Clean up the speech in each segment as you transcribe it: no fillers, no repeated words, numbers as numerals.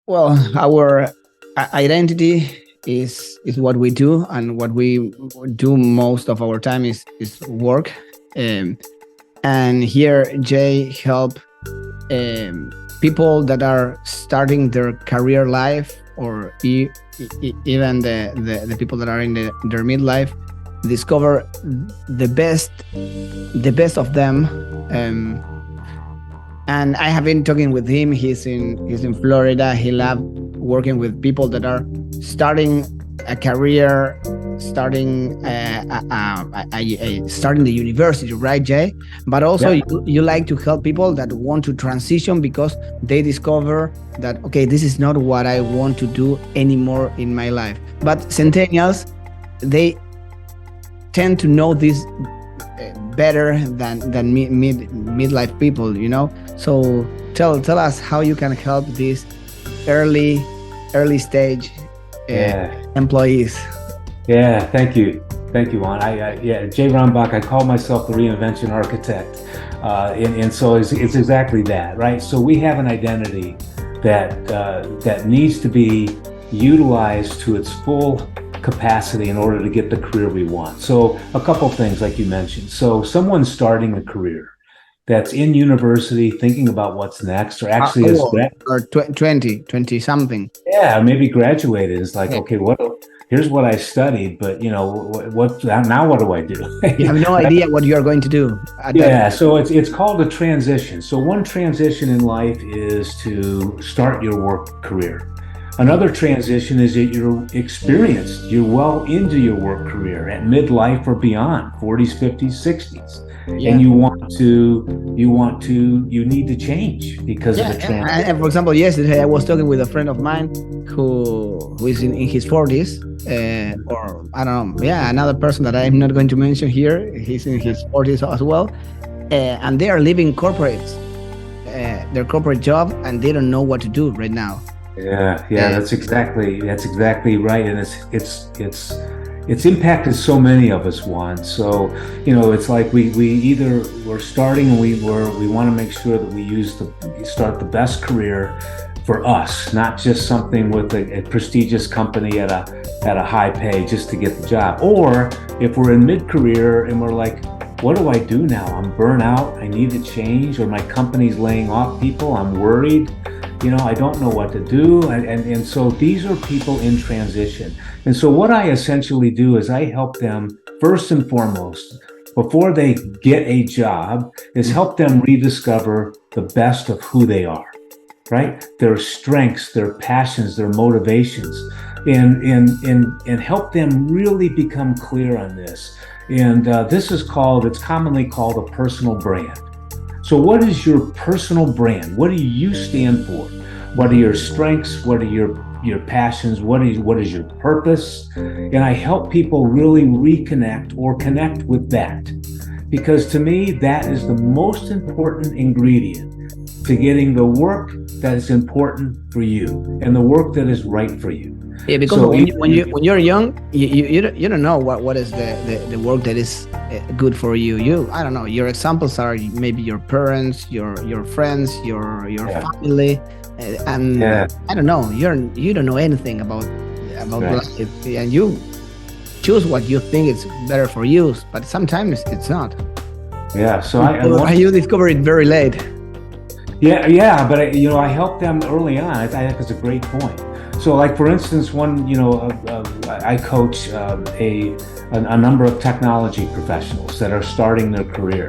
Well, our identity is what we do, and what we do most of our time is work. Um, and here, Jay help people that are starting their career life, or even the people that are in their midlife, discover the best the best of them. Um, and I have been talking with him. He's in Florida. He loves working with people that are starting a career, starting the university, right, Jay? But also, Yeah. you like to help people that want to transition because they discover that, okay, this is not what I want to do anymore in my life. But centennials, they tend to know this better than midlife people, so tell us how you can help these early early stage Yeah. employees. Yeah. Thank you, Juan. Jay Rombach. I call myself the reinvention architect, and so it's exactly that, right? So we have an identity that needs to be utilized to its full capacity in order to get the career we want. So a couple things, like you mentioned. So someone starting a career that's in university, thinking about what's next, or actually How is old? Or 20 something? yeah, maybe graduated. It's like, Yeah. okay, here's what I studied, but what now what do I do? You have no idea what you're going to do at that. Yeah, so it's called a transition. So one transition in life is to start your work career. Another transition is that you're experienced, you're well into your work career at midlife or beyond, 40s, 50s, 60s. Yeah. And you need to change because of the transition. And for example, yesterday I was talking with a friend of mine who is in his 40s, or I don't know, yeah, another person that I'm not going to mention here. He's in his 40s as well, and they are leaving their corporate job, and they don't know what to do right now. Yeah, that's exactly right, and it's impacted so many of us, Juan. So it's like we either we're starting and we want to make sure that we start the best career for us, not just something with a prestigious company at a high pay just to get the job. Or if we're in mid-career and we're like, what do I do now? I'm burnt out. I need to change, or my company's laying off people. I'm worried. I don't know what to do. And so these are people in transition. And so what I essentially do is I help them first and foremost, before they get a job, is help them rediscover the best of who they are, right? Their strengths, their passions, their motivations, and help them really become clear on this. And it's commonly called a personal brand. So what is your personal brand? What do you stand for? What are your strengths? What are your passions? What is your purpose? And I help people really reconnect or connect with that. Because to me, that is the most important ingredient to getting the work that is important for you and the work that is right for you. Yeah, because when you're young, you don't know what is the work that is good for you. I don't know. Your examples are maybe your parents, your friends, your family, and I don't know. You don't know anything about life, and you choose what you think is better for you. But sometimes it's not. Yeah. So you discover it very late. Yeah. But I help them early on. I think it's a great point. So, like for instance, I coach a number of technology professionals that are starting their career,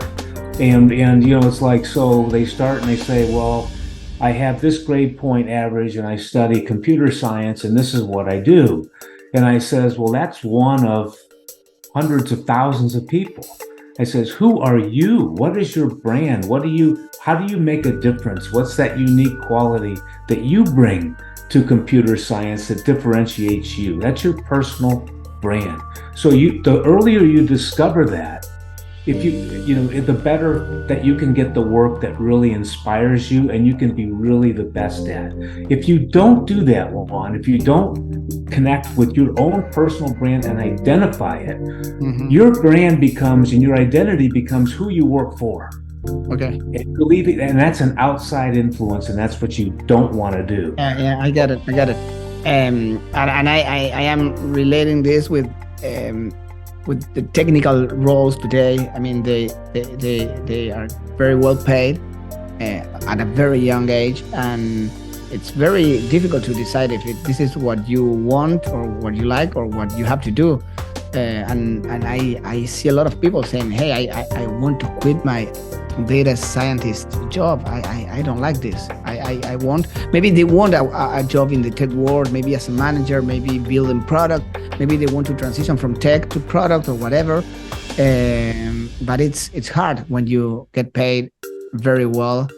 and it's like, so they start and they say, well, I have this grade point average and I study computer science and this is what I do, and I says, well, that's one of hundreds of thousands of people. I says, who are you? What is your brand? How do you make a difference? What's that unique quality that you bring to computer science that differentiates you? That's your personal brand. So the earlier you discover that, the better that you can get the work that really inspires you and you can be really the best at. If you don't do that, Juan, if you don't connect with your own personal brand and identify it, your brand becomes and your identity becomes who you work for. Okay. And believe it, and that's an outside influence, and that's what you don't want to do. Yeah, I got it. And I am relating this with the technical roles today. I mean, they are very well paid at a very young age, and it's very difficult to decide if this is what you want or what you like or what you have to do. And I see a lot of people saying, hey, I want to quit my data scientist job. I don't like this. I want, maybe they want a job in the tech world, maybe as a manager, maybe building product, maybe they want to transition from tech to product or whatever. But it's hard when you get paid very well,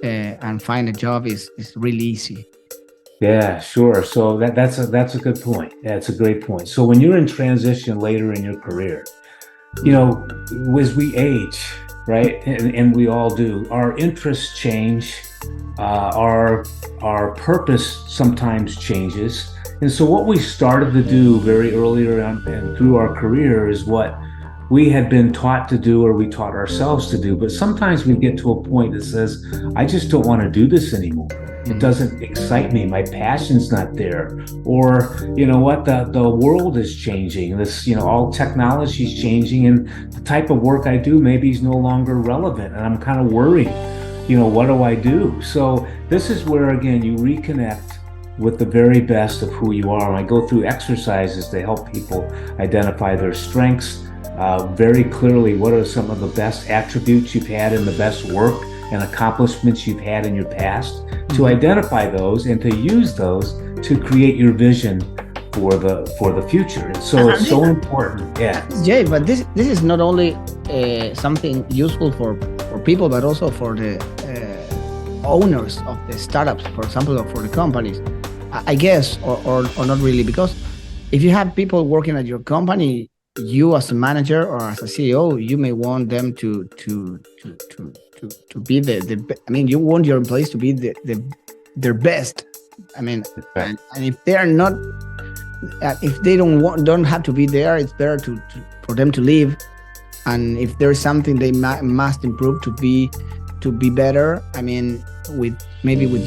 and find a job is really easy. Yeah, sure. So that's a good point. That's a great point. So when you're in transition later in your career, as we age, right, and we all do, our interests change, our purpose sometimes changes, and so what we started to do very earlier on and through our career is what we had been taught to do or we taught ourselves to do. But sometimes we get to a point that says, I just don't want to do this anymore. It doesn't excite me. My passion's not there. Or, you know what, the world is changing. This, all technology's changing, and the type of work I do maybe is no longer relevant. And I'm kind of worried, what do I do? So this is where, again, you reconnect with the very best of who you are. And I go through exercises to help people identify their strengths very clearly. What are some of the best attributes you've had in the best work and accomplishments you've had in your past, to identify those and to use those to create your vision for the future. And so it's so important. Yeah, Jay, but this is not only something useful for people, but also for the owners of the startups, for example, or for the companies, I guess, or not really, because if you have people working at your company, you as a manager or as a CEO, you may want them to be I mean, you want your employees to be their best. I mean, and if they are not, if they don't have to be there, it's better for them to leave. And if there's something they must improve to be better, I mean, with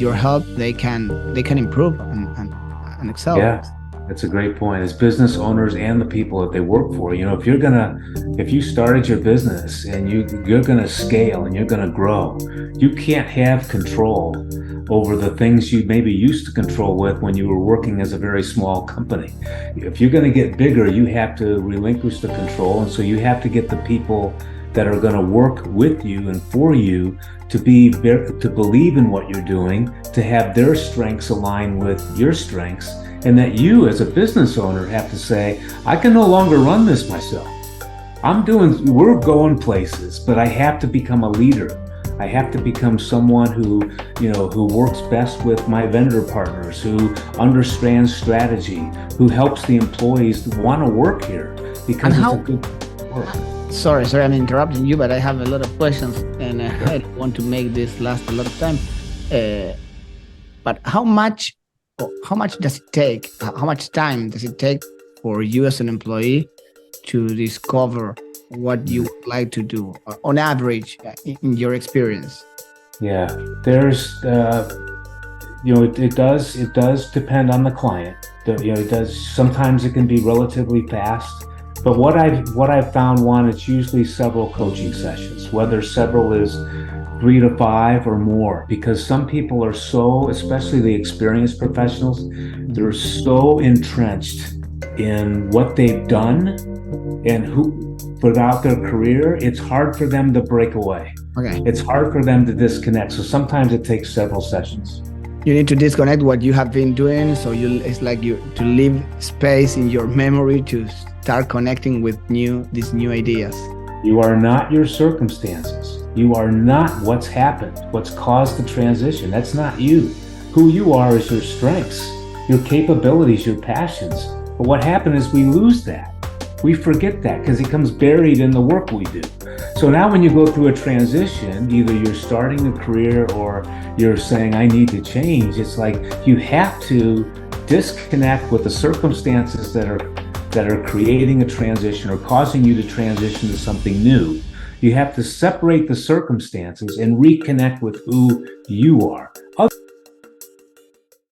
your help, they can improve and excel. Yeah. That's a great point. As business owners and the people that they work for, if you started your business and you're gonna scale and you're gonna grow, you can't have control over the things you maybe used to control with when you were working as a very small company. If you're gonna get bigger, you have to relinquish the control, and so you have to get the people that are gonna work with you and for you to believe in what you're doing, to have their strengths align with your strengths. And that you as a business owner have to say, I can no longer run this myself. We're going places, but I have to become a leader. I have to become someone who works best with my vendor partners, who understands strategy, who helps the employees want to work here because it's a good work. Sorry, I'm interrupting you, but I have a lot of questions, and I don't want to make this last a lot of time. But how much does it take? How much time does it take for you as an employee to discover what you would like to do, on average, in your experience? Yeah, there's, it does depend on the client. It does. Sometimes it can be relatively fast, but what I've found, it's usually several coaching sessions. Whether several is 3 to 5 or more, because some people are so, especially the experienced professionals, they're so entrenched in what they've done and throughout their career, it's hard for them to break away. Okay. It's hard for them to disconnect. So sometimes it takes several sessions. You need to disconnect what you have been doing. So it's like to leave space in your memory to start connecting with these new ideas. You are not your circumstances. You are not what's happened, what's caused the transition. That's not you. Who you are is your strengths, your capabilities, your passions. But what happened is we lose that. We forget that because it comes buried in the work we do. So now when you go through a transition, either you're starting a career or you're saying, I need to change, it's like you have to disconnect with the circumstances that are creating a transition or causing you to transition to something new. You have to separate the circumstances and reconnect with who you are.